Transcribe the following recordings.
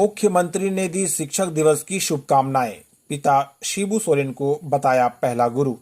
मुख्यमंत्री ने दी शिक्षक दिवस की शुभकामनाएं। पिता शिबू सोरेन को बताया पहला गुरु।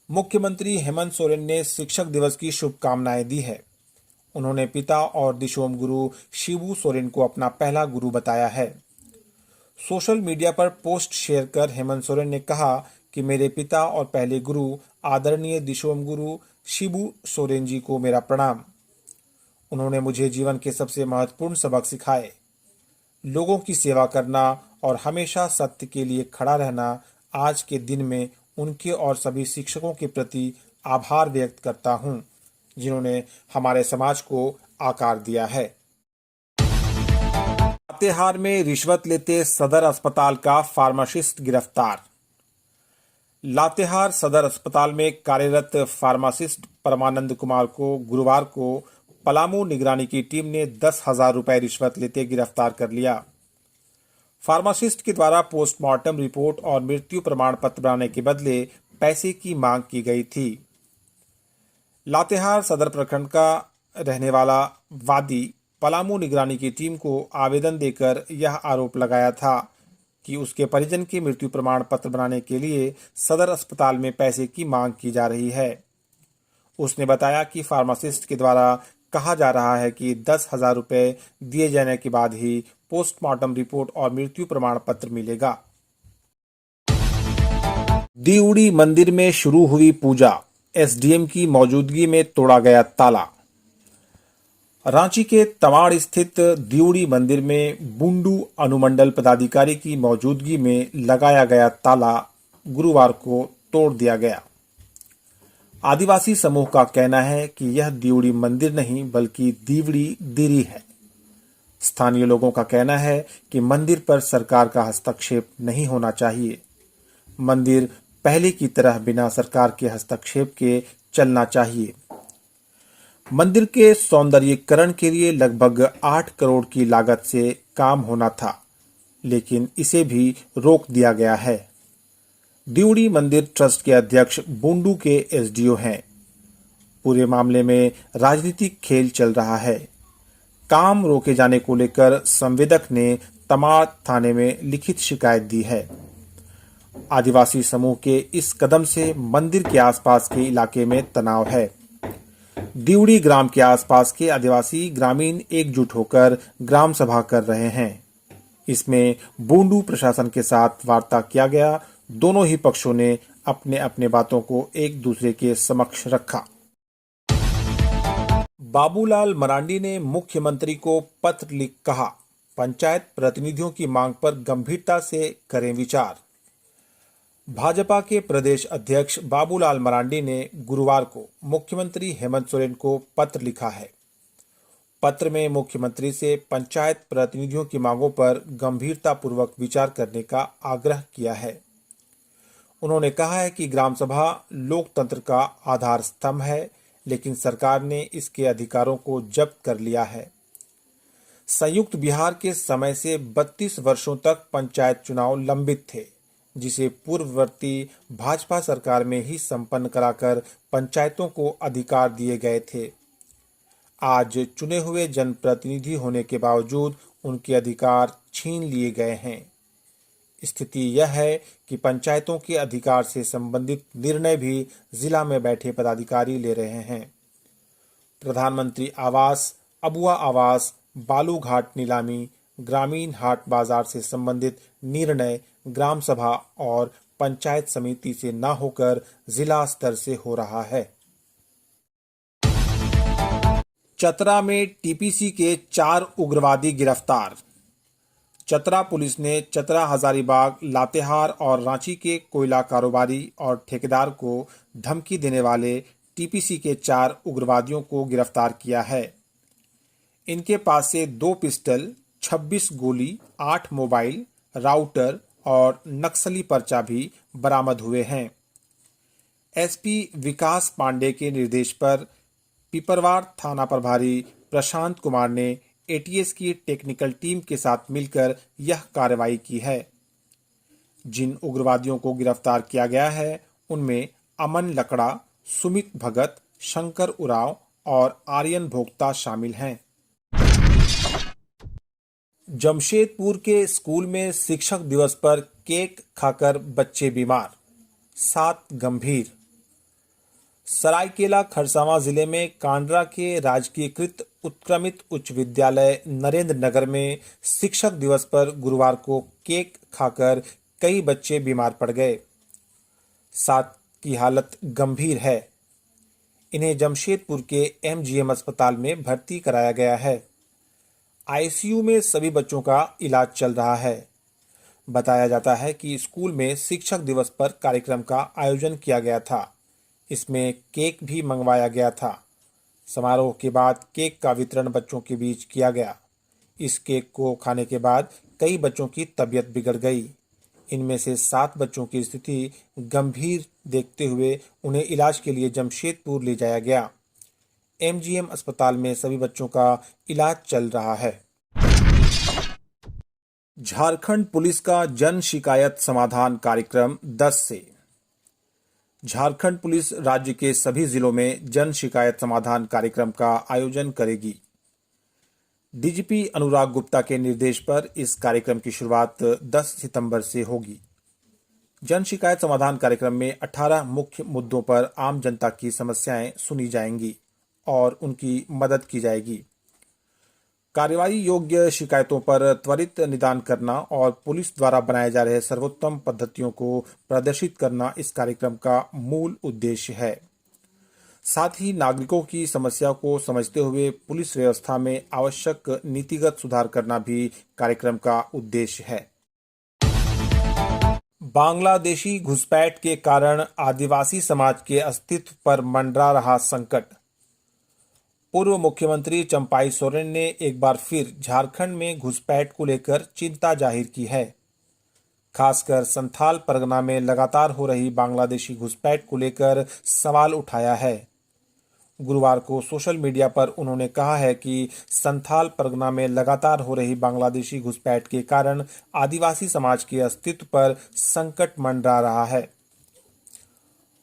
मुख्यमंत्री हेमंत सोरेन ने शिक्षक दिवस की शुभकामनाएं दी है। उन्होंने पिता और दिशोम गुरु शिबू सोरेन को अपना पहला गुरु बताया है। सोशल मीडिया पर पोस्ट शेयर कर हेमंत सोरेन ने कहा कि मेरे पिता और पहले गुरु आदरणीय दिशोम गुरु शिबू सोरेन जी को मेरा प्रणाम। उन्होंने मुझे जीवन के सबसे महत्वपूर्ण सबक सिखाए। लोगों की सेवा करना और हमेशा सत्य के लिए खड़ा रहना। आज के दिन में उनके और सभी शिक्षकों के प्रति आभार व्यक्त करता हूं, जिन्होंने हमारे समाज को आकार दिया है। लातेहार में रिश्वत लेते सदर अस्पताल का फार्मासिस्ट गिरफ्तार। लातेहार सदर अस्पताल में कार्यरत फार्मासिस्ट परमानंद कुमार को गुरुवार को पलामू निगरानी की टीम ने 10,000 रुपए रिश्वत लेते गिरफ्तार कर लिया। फार्मासिस्ट के द्वारा पोस्टमार्टम रिपोर्ट और मृत्यु प्रमाण पत्र बनाने के बदले पैसे की मांग की गई थी। लातेहार सदर प्रखंड का रहने वाला वादी पलामू निगरानी की टीम को आवेदन देकर यह आरोप लगाया था कि उसके परिजन के मृत्यु प्रमाण पत्र बनाने के लिए सदर अस्पताल में पैसे की मांग की जा रही है। उसने बताया कि फार्मासिस्ट के द्वारा कहा जा रहा है कि 10,000 रुपए दिए जाने के बाद ही पोस्टमार्टम रिपोर्ट और मृत्यु प्रमाण पत्र मिलेगा। दिउड़ी मंदिर में शुरू हुई पूजा। एसडीएम की मौजूदगी में तोड़ा गया ताला। रांची के तमाड़ स्थित दिउड़ी मंदिर में बुंडू अनुमंडल पदाधिकारी की मौजूदगी में लगाया गया ताला गुरुवार को तोड़ दिया गया। आदिवासी समूह का कहना है कि यह दिउड़ी मंदिर नहीं बल्कि दिवड़ी दिरी है। स्थानीय लोगों का कहना है कि मंदिर पर सरकार का हस्तक्षेप नहीं होना चाहिए। मंदिर पहले की तरह बिना सरकार के हस्तक्षेप के चलना चाहिए। मंदिर के सौंदर्यीकरण के लिए लगभग 8 करोड़ की लागत से काम होना था, लेकिन इसे भी रोक दिया गया है। दिउड़ी मंदिर ट्रस्ट के अध्यक्ष बुंडू के एसडीओ हैं। पूरे मामले में राजनीतिक खेल चल रहा है। काम रोके जाने को लेकर संवेदक ने तमाड़ थाने में लिखित शिकायत दी है। आदिवासी समूह के इस कदम से मंदिर के आसपास के इलाके में तनाव है। दिउड़ी ग्राम के आसपास के आदिवासी ग्रामीण एकजुट होकर ग्राम सभा कर रहे हैं। इसमें बुंडू प्रशासन के साथ वार्ता किया गया। दोनों ही पक्षों ने अपने अपने बातों को एक दूसरे के समक्ष रखा। बाबूलाल मरांडी ने मुख्यमंत्री को पत्र लिख कहा, पंचायत प्रतिनिधियों की मांग पर गंभीरता से करें विचार। भाजपा के प्रदेश अध्यक्ष बाबूलाल मरांडी ने गुरुवार को मुख्यमंत्री हेमंत सोरेन को पत्र लिखा है। पत्र में मुख्यमंत्री से पंचायत प्रतिनिधियों की मांगों पर गंभीरतापूर्वक विचार करने का आग्रह किया है। उन्होंने कहा है कि ग्राम सभा लोकतंत्र का आधार स्तंभ है, लेकिन सरकार ने इसके अधिकारों को जब्त कर लिया है। संयुक्त बिहार के समय से 32 वर्षों तक पंचायत चुनाव लंबित थे, जिसे पूर्ववर्ती भाजपा सरकार में ही संपन्न कराकर पंचायतों को अधिकार दिए गए थे। आज चुने हुए जनप्रतिनिधि होने के बावजूद उनके अधिकार छीन लिए गए हैं। स्थिति यह है कि पंचायतों के अधिकार से संबंधित निर्णय भी जिला में बैठे पदाधिकारी ले रहे हैं। प्रधानमंत्री आवास, अबुआ आवास, बालूघाट नीलामी, ग्रामीण हाट बाजार से संबंधित निर्णय ग्राम सभा और पंचायत समिति से न होकर जिला स्तर से हो रहा है। चतरा में टीपीसी के 4 उग्रवादी गिरफ्तार। चतरा पुलिस ने चतरा, हजारीबाग, लातेहार और रांची के कोयला कारोबारी और ठेकेदार को धमकी देने वाले टीपीसी के 4 उग्रवादियों को गिरफ्तार किया है। इनके पास से 2 पिस्टल, 26 गोली, 8 मोबाइल, राउटर और नक्सली पर्चा भी बरामद हुए हैं। एसपी विकास पांडे के निर्देश पर पिपरवार थाना प्रभारी प्रशांत कुमार ने एटीएस की टेक्निकल टीम के साथ मिलकर यह कार्रवाई की है। जिन उग्रवादियों को गिरफ्तार किया गया है उनमें अमन लकड़ा, सुमित भगत, शंकर उरांव और आर्यन भोक्ता शामिल हैं। जमशेदपुर के स्कूल में शिक्षक दिवस पर केक खाकर बच्चे बीमार, 7 गंभीर। सरायकेला खरसावां जिले में कांडरा के राजकीयकृत उत्क्रमित उच्च विद्यालय नरेंद्र नगर में शिक्षक दिवस पर गुरुवार को केक खाकर कई बच्चे बीमार पड़ गए। 7 की हालत गंभीर है। इन्हें जमशेदपुर के एमजीएम अस्पताल में भर्ती कराया गया है। आईसीयू में सभी बच्चों का इलाज चल रहा है। बताया जाता है कि स्कूल में शिक्षक दिवस पर कार्यक्रम का आयोजन किया गया था। इसमें केक भी मंगवाया गया था। समारोह के बाद केक का वितरण बच्चों के बीच किया गया। इस केक को खाने के बाद कई बच्चों की तबीयत बिगड़ गई। इनमें से 7 बच्चों की स्थिति गंभीर देखते हुए उन्हें इलाज के लिए जमशेदपुर ले जाया गया। एमजीएम अस्पताल में सभी बच्चों का इलाज चल रहा है। झारखंड पुलिस का जन शिकायत समाधान कार्यक्रम 10 से। झारखंड पुलिस राज्य के सभी जिलों में जन शिकायत समाधान कार्यक्रम का आयोजन करेगी। डीजीपी अनुराग गुप्ता के निर्देश पर इस कार्यक्रम की शुरुआत 10 सितंबर से होगी। जन शिकायत समाधान कार्यक्रम में 18 मुख्य मुद्दों पर आम जनता की समस्याएं सुनी जाएंगी और उनकी मदद की जाएगी। कार्रवाई योग्य शिकायतों पर त्वरित निदान करना और पुलिस द्वारा बनाए जा रहे सर्वोत्तम पद्धतियों को प्रदर्शित करना इस कार्यक्रम का मूल उद्देश्य है। साथ ही नागरिकों की समस्या को समझते हुए पुलिस व्यवस्था में आवश्यक नीतिगत सुधार करना भी कार्यक्रम का उद्देश्य है। बांग्लादेशी घुसपैठ के कारण आदिवासी समाज के अस्तित्व पर मंडरा रहा संकट। पूर्व मुख्यमंत्री चंपाई सोरेन ने एक बार फिर झारखंड में घुसपैठ को लेकर चिंता जाहिर की है। खासकर संथाल परगना में लगातार हो रही बांग्लादेशी घुसपैठ को लेकर सवाल उठाया है। गुरुवार को सोशल मीडिया पर उन्होंने कहा है कि संथाल परगना में लगातार हो रही बांग्लादेशी घुसपैठ के कारण आदिवासी समाज के अस्तित्व पर संकट मंडरा रहा है।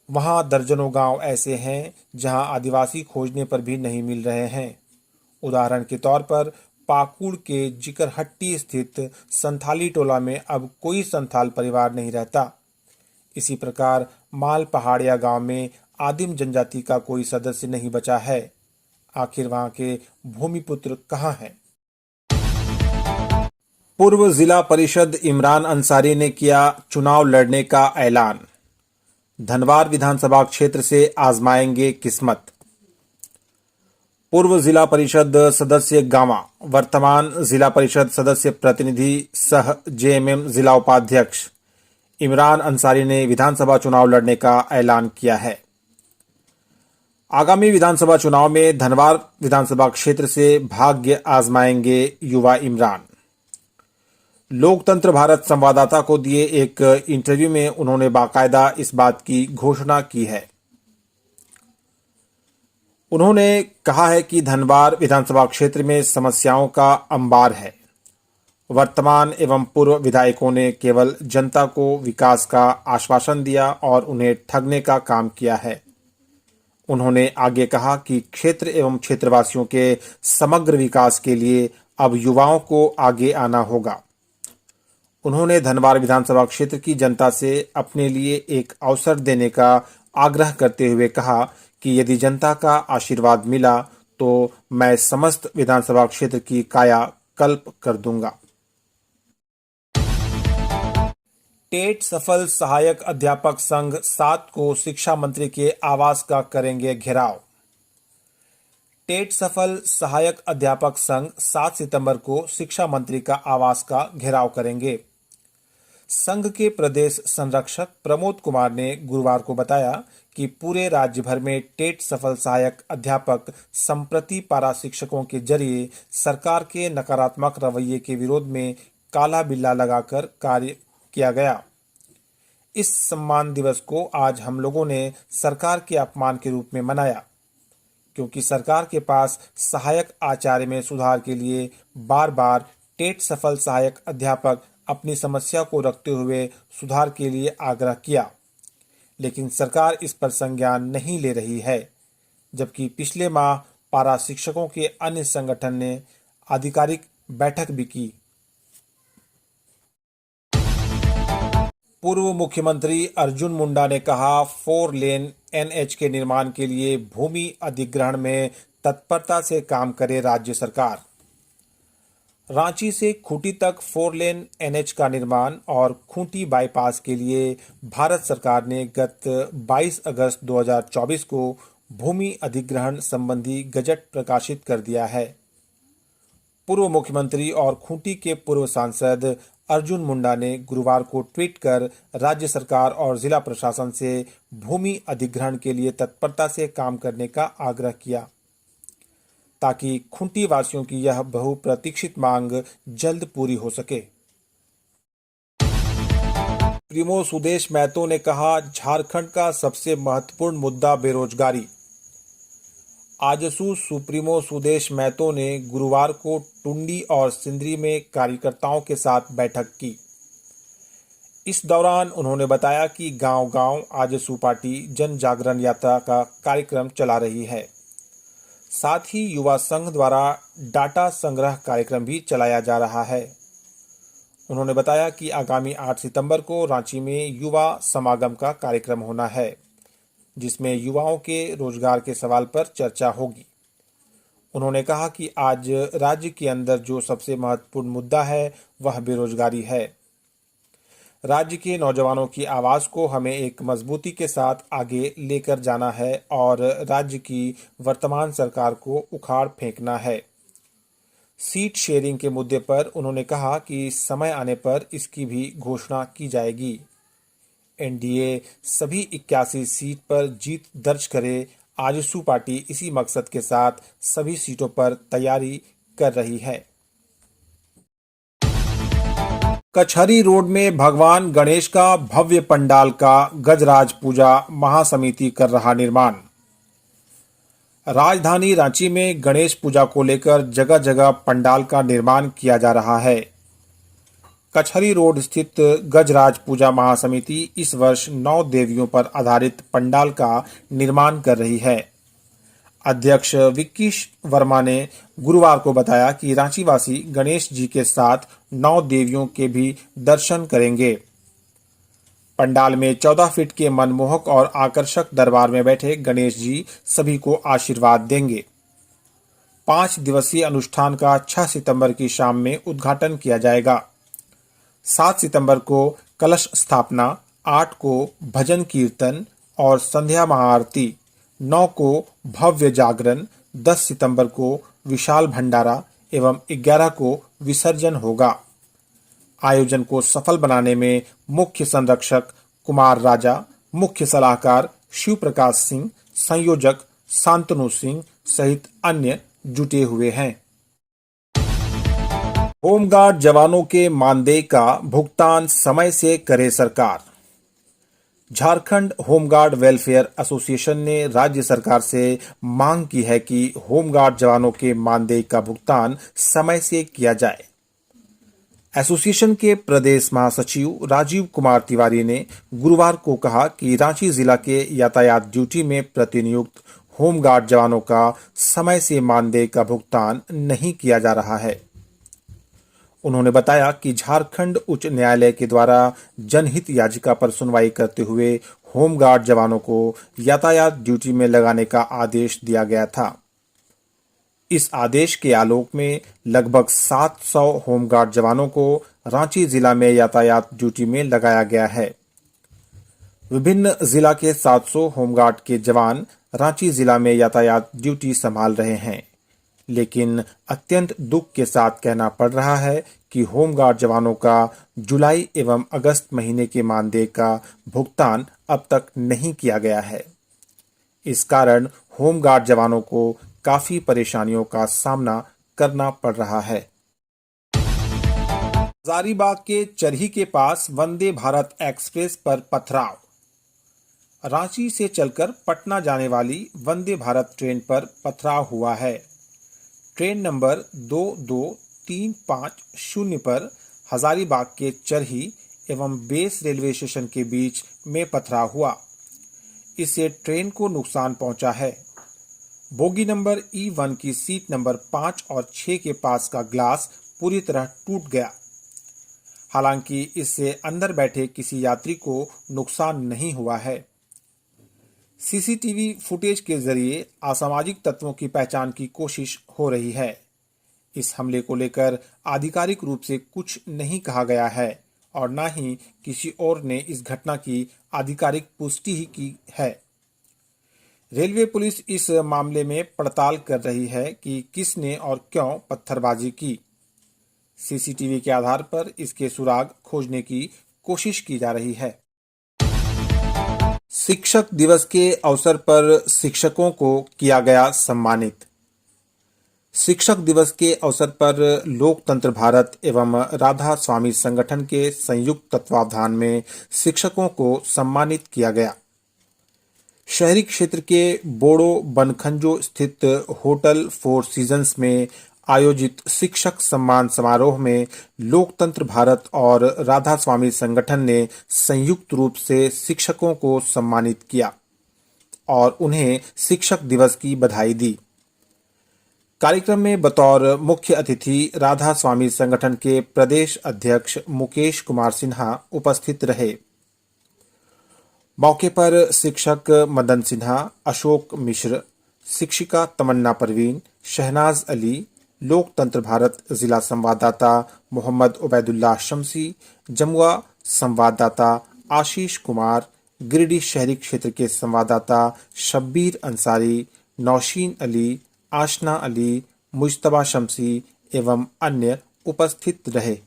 वहां दर्जनों गांव ऐसे हैं जहां आदिवासी खोजने पर भी नहीं मिल रहे हैं। उदाहरण के तौर पर पाकुड़ के जिकरहट्टी स्थित संथाली टोला में अब कोई संथाल परिवार नहीं रहता। इसी प्रकार माल पहाड़िया गांव में आदिम जनजाति का कोई सदस्य नहीं बचा है। आखिर वहां के भूमिपुत्र कहां हैं? पूर्व जिला परिषद इमरान अंसारी ने किया चुनाव लड़ने का ऐलान। धनवार विधानसभा क्षेत्र से आजमाएंगे किस्मत। पूर्व जिला परिषद सदस्य गामा, वर्तमान जिला परिषद सदस्य प्रतिनिधि सह जेएमएम जिला उपाध्यक्ष इमरान अंसारी ने विधानसभा चुनाव लड़ने का ऐलान किया है। आगामी विधानसभा चुनाव में धनवार विधानसभा क्षेत्र से भाग्य आजमाएंगे युवा इमरान। लोकतंत्र भारत संवाददाता को दिए एक इंटरव्यू में उन्होंने बाकायदा इस बात की घोषणा की है। उन्होंने कहा है कि धनवार विधानसभा क्षेत्र में समस्याओं का अंबार है। वर्तमान एवं पूर्व विधायकों ने केवल जनता को विकास का आश्वासन दिया और उन्हें ठगने का काम किया है। उन्होंने आगे कहा कि क्षेत्र एवं क्षेत्रवासियों के समग्र विकास के लिए अब युवाओं को आगे आना होगा। उन्होंने धनवार विधानसभा क्षेत्र की जनता से अपने लिए एक अवसर देने का आग्रह करते हुए कहा कि यदि जनता का आशीर्वाद मिला तो मैं समस्त विधानसभा क्षेत्र की काया कल्प कर दूंगा। टेट सफल सहायक अध्यापक संघ 7 को शिक्षा मंत्री के आवास का करेंगे घेराव। टेट सफल सहायक अध्यापक संघ 7 सितंबर को शिक्षा मंत्री का आवास का घेराव करेंगे। संघ के प्रदेश संरक्षक प्रमोद कुमार ने गुरुवार को बताया कि पूरे राज्य भर में टेट सफल सहायक अध्यापक संप्रति पारा शिक्षकों के जरिए सरकार के नकारात्मक रवैये के विरोध में काला बिल्ला लगाकर कार्य किया गया। इस सम्मान दिवस को आज हम लोगों ने सरकार के अपमान के रूप में मनाया, क्योंकि सरकार के पास सहायक आचार्य में सुधार के लिए बार बार टेट सफल सहायक अध्यापक अपनी समस्या को रखते हुए सुधार के लिए आग्रह किया, लेकिन सरकार इस पर संज्ञान नहीं ले रही है। जबकि पिछले माह पारा शिक्षकों के अन्य संगठन ने आधिकारिक बैठक भी की पूर्व मुख्यमंत्री अर्जुन मुंडा ने कहा, 4 लेन एनएच के निर्माण के लिए भूमि अधिग्रहण में तत्परता से काम करे राज्य सरकार। रांची से खूंटी तक 4 लेन एनएच का निर्माण और खूंटी बाईपास के लिए भारत सरकार ने गत 22 अगस्त 2024 को भूमि अधिग्रहण संबंधी गजट प्रकाशित कर दिया है। पूर्व मुख्यमंत्री और खूंटी के पूर्व सांसद अर्जुन मुंडा ने गुरुवार को ट्वीट कर राज्य सरकार और जिला प्रशासन से भूमि अधिग्रहण के लिए तत्परता से काम करने का आग्रह किया, ताकि खूंटी वासियों की यह बहुप्रतीक्षित मांग जल्द पूरी हो सके। प्रीमो सुदेश महतो ने कहा, झारखंड का सबसे महत्वपूर्ण मुद्दा बेरोजगारी। आजसू सुप्रीमो सुदेश महतो ने गुरुवार को टुंडी और सिंदरी में कार्यकर्ताओं के साथ बैठक की। इस दौरान उन्होंने बताया कि गांव-गांव आजसू पार्टी जन जागरण यात्रा का कार्यक्रम चला रही है। साथ ही युवा संघ द्वारा डाटा संग्रह कार्यक्रम भी चलाया जा रहा है। उन्होंने बताया कि आगामी 8 सितंबर को रांची में युवा समागम का कार्यक्रम होना है, जिसमें युवाओं के रोजगार के सवाल पर चर्चा होगी। उन्होंने कहा कि आज राज्य के अंदर जो सबसे महत्वपूर्ण मुद्दा है वह बेरोजगारी है। राज्य के नौजवानों की आवाज को हमें एक मजबूती के साथ आगे लेकर जाना है और राज्य की वर्तमान सरकार को उखाड़ फेंकना है। सीट शेयरिंग के मुद्दे पर उन्होंने कहा कि समय आने पर इसकी भी घोषणा की जाएगी। एनडीए सभी 81 सीट पर जीत दर्ज करे, आजसू पार्टी इसी मकसद के साथ सभी सीटों पर तैयारी कर रही है। कचहरी रोड में भगवान गणेश का भव्य पंडाल का गजराज पूजा महासमिति कर रहा निर्माण। राजधानी रांची में गणेश पूजा को लेकर जगह जगह पंडाल का निर्माण किया जा रहा है। कचहरी रोड स्थित गजराज पूजा महासमिति इस वर्ष 9 देवियों पर आधारित पंडाल का निर्माण कर रही है। अध्यक्ष विक्की वर्मा ने गुरुवार को बताया कि रांचीवासी गणेश जी के साथ 9 देवियों के भी दर्शन करेंगे। पंडाल में 14 फीट के मनमोहक और आकर्षक दरबार में बैठे गणेश जी सभी को आशीर्वाद देंगे। 5 दिवसीय अनुष्ठान का 6 सितंबर की शाम में उद्घाटन किया जाएगा। 7 सितंबर को कलश स्थापना, 8 को भजन कीर्तन और संध्या महाआरती, 9 को भव्य जागरण, 10 सितंबर को विशाल भंडारा एवं 11 को विसर्जन होगा। आयोजन को सफल बनाने में मुख्य संरक्षक कुमार राजा, मुख्य सलाहकार शिव प्रकाश सिंह, संयोजक शांतनु सिंह सहित अन्य जुटे हुए हैं। होमगार्ड जवानों के मानदेय का भुगतान समय से करे सरकार। झारखंड होमगार्ड वेलफेयर एसोसिएशन ने राज्य सरकार से मांग की है कि होमगार्ड जवानों के मानदेय का भुगतान समय से किया जाए। एसोसिएशन के प्रदेश महासचिव राजीव कुमार तिवारी ने गुरुवार को कहा कि रांची जिला के यातायात ड्यूटी में प्रतिनियुक्त होमगार्ड जवानों का समय से मानदेय का भुगतान नहीं किया जा रहा है। उन्होंने बताया कि झारखंड उच्च न्यायालय के द्वारा जनहित याचिका पर सुनवाई करते हुए होमगार्ड जवानों को यातायात ड्यूटी में लगाने का आदेश दिया गया था। इस आदेश के आलोक में लगभग 700 होमगार्ड जवानों को रांची जिला में यातायात ड्यूटी में लगाया गया है। विभिन्न जिला के 700 होमगार्ड के जवान रांची जिला में यातायात ड्यूटी संभाल रहे हैं, लेकिन अत्यंत दुख के साथ कहना पड़ रहा है कि होमगार्ड जवानों का जुलाई एवं अगस्त महीने के मानदेय का भुगतान अब तक नहीं किया गया है। इस कारण होमगार्ड जवानों को काफी परेशानियों का सामना करना पड़ रहा है। हजारीबाग के चरही के पास वंदे भारत एक्सप्रेस पर पथराव। रांची से चलकर पटना जाने वाली वंदे भारत ट्रेन पर पथराव हुआ है। ट्रेन नंबर 22350 पर हजारीबाग के चरही एवं बेस रेलवे स्टेशन के बीच में पथराव हुआ। इससे ट्रेन को नुकसान पहुंचा है। बोगी नंबर E1 की सीट नंबर 5 और 6 के पास का ग्लास पूरी तरह टूट गया। हालांकि इससे अंदर बैठे किसी यात्री को नुकसान नहीं हुआ है। सीसीटीवी फुटेज के जरिए असामाजिक तत्वों की पहचान की कोशिश हो रही है। इस हमले को लेकर आधिकारिक रूप से कुछ नहीं कहा गया है और न ही किसी और ने इस घटना की आधिकारिक पुष्टि ही की है। रेलवे पुलिस इस मामले में पड़ताल कर रही है कि किसने और क्यों पत्थरबाजी की। सीसीटीवी के आधार पर इसके सुराग खोजने की कोशिश की जा रही है। शिक्षक दिवस के अवसर पर शिक्षकों को किया गया सम्मानित। शिक्षक दिवस के अवसर पर लोकतंत्र भारत एवं राधा स्वामी संगठन के संयुक्त तत्वावधान में शिक्षकों को सम्मानित किया गया। शहरी क्षेत्र के बोड़ो बनखंजो स्थित होटल फोर सीजन्स में आयोजित शिक्षक सम्मान समारोह में लोकतंत्र भारत और राधा स्वामी संगठन ने संयुक्त रूप से शिक्षकों को सम्मानित किया और उन्हें शिक्षक दिवस की बधाई दी। कार्यक्रम में बतौर मुख्य अतिथि राधा स्वामी संगठन के प्रदेश अध्यक्ष मुकेश कुमार सिन्हा उपस्थित रहे। मौके पर शिक्षक मदन सिन्हा, अशोक मिश्र, शिक्षिका तमन्ना परवीन, शहनाज अली, लोकतंत्र भारत जिला संवाददाता मोहम्मद उबैदुल्लाह शमसी, जमुआ संवाददाता आशीष कुमार, गिरिडीह शहरी क्षेत्र के संवाददाता शब्बीर अंसारी, नौशीन अली, आशना अली, मुज्तबा शमसी एवं अन्य उपस्थित रहे।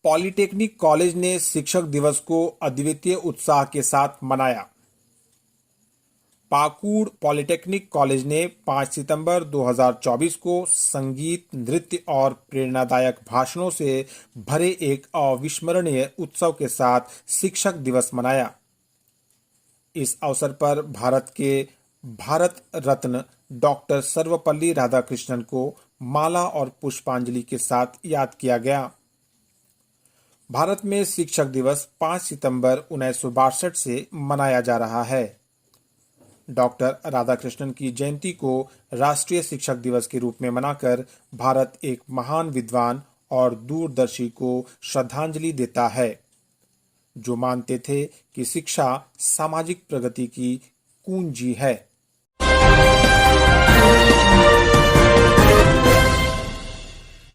पॉलिटेक्निक कॉलेज ने शिक्षक दिवस को अद्वितीय उत्साह के साथ मनाया। पाकुड़ पॉलिटेक्निक कॉलेज ने 5 सितंबर 2024 को संगीत, नृत्य और प्रेरणादायक भाषणों से भरे एक अविस्मरणीय उत्सव के साथ शिक्षक दिवस मनाया। इस अवसर पर भारत रत्न डॉक्टर सर्वपल्ली राधाकृष्णन को माला और पुष्पांजलि के साथ याद किया गया। भारत में शिक्षक दिवस 5 सितंबर 1962 से मनाया जा रहा है। डॉक्टर राधाकृष्णन की जयंती को राष्ट्रीय शिक्षक दिवस के रूप में मनाकर भारत एक महान विद्वान और दूरदर्शी को श्रद्धांजलि देता है, जो मानते थे कि शिक्षा सामाजिक प्रगति की कुंजी है।